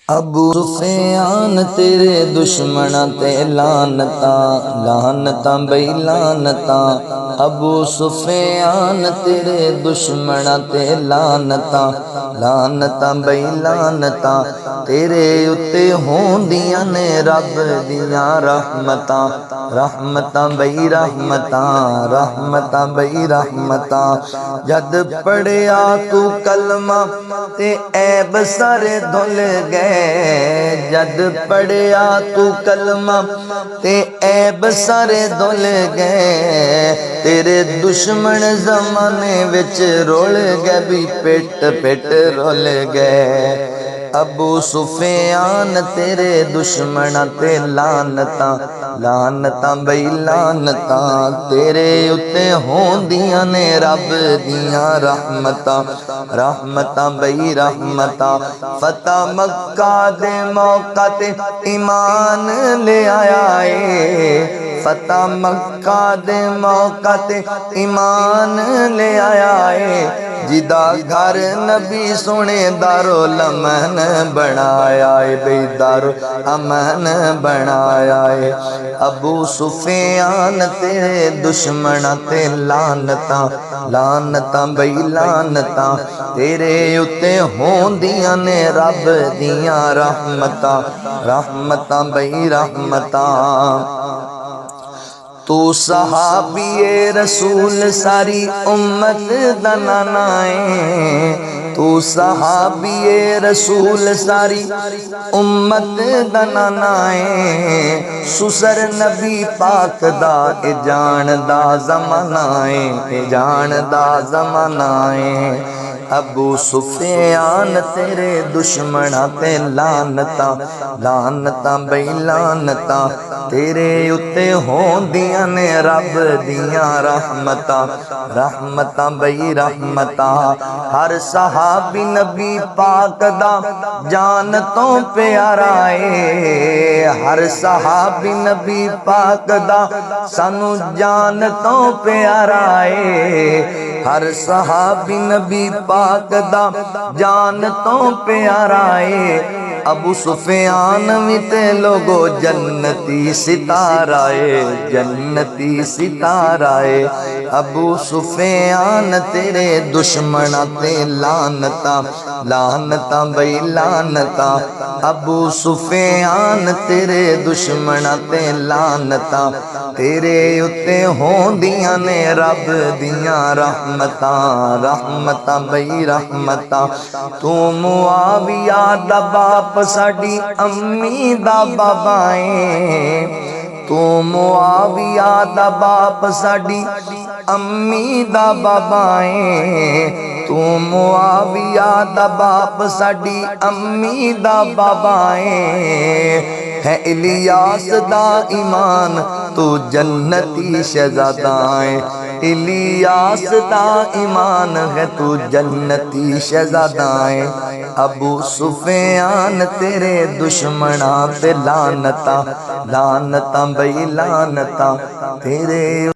ابو سفیان تیرے دشمناں تے لعنتاں لعنتاں بئی لعنتاں ابو سفیان تیرے دشمناں تے لعنتاں لعنتاں بئی لعنتاں تیرے اتے ہوندیاں نے رب دیاں رحمتاں رحمتاں بئی رحمتاں رحمتاں بئی رحمتاں جد پڑھیا تو کلمہ تے عیب سارے دھل گئے جد پڑھیا تو کلمہ تے عیب سارے دھل گئے تیرے دشمن زمانے وچ رول گئے بھی پٹ پٹ رول گئے ابو سفیان تیرے دشمناں تے لعنتاں لعنتاں بئی لعنتاں تیرے اتے ہوندیاں نے رب دیاں رحمتاں رحمتاں بئی رحمتاں فتح مکہ دے موقع تے ایمان لے آیا اے فتح مکہ دے موقع تے ایمان لے آیا اے جدا گھر نبی سونے دارالامن بنایا اے بے دارالامن بنایا اے ابو سفیان تیرے دشمناں تے لعنتاں لعنتاں بئی لعنتاں تیرے اتے ہوندیاں نے رب دیاں رحمتاں رحمتاں بئی رحمتاں تو صحابی رسول ساری امت دا نانا ہے تو صحابی رسول ساری امت دا نانا ہے سسر نبی پاک دا اے جان دا زمانہ ہے اے جان دا زمانہ ہے ابو سفیان تیرے دشمناں تے لعنتاں لعنتاں بئی لعنتاں تیرے اتے ہوندیاں نے رب دیاں رحمتاں رحمتاں بئی رحمتاں ہر صحابی نبی پاک دا جان تو پیارا اے ہر صحابی نبی پاک دا سانو جان تو پیارا اے ہر صحابی نبی پاک دا جان تو پیارا اے ابو سفیان وی تے لوگو جنتی ستارہ اے جنتی ستارہ اے ابو سفیان تیرے دشمناں تے لعنتاں لعنتاں بئی لعنتاں ابو سفیان تیرے دشمناں تے لعنتاں تیرے اتے ہوندیاں نے رب دیاں رحمتاں رحمتاں بئی رحمتاں تو معاویہ دا باپ ساڈی امی دا بابا اے تو معاویہ دا باپ ساڈی امی دا بابا اے تو معاویہ دا باپ ساڈی امی دا بابا اے ہے الیاس دا ایمان تو جنتی شہزادہ ہے الیاس دا ایمان ہے تو جنتی شہزادہ ہے ابو سفیان تیرے دشمناں تے لعنتاں لعنتاں بئی لعنتاں تیرے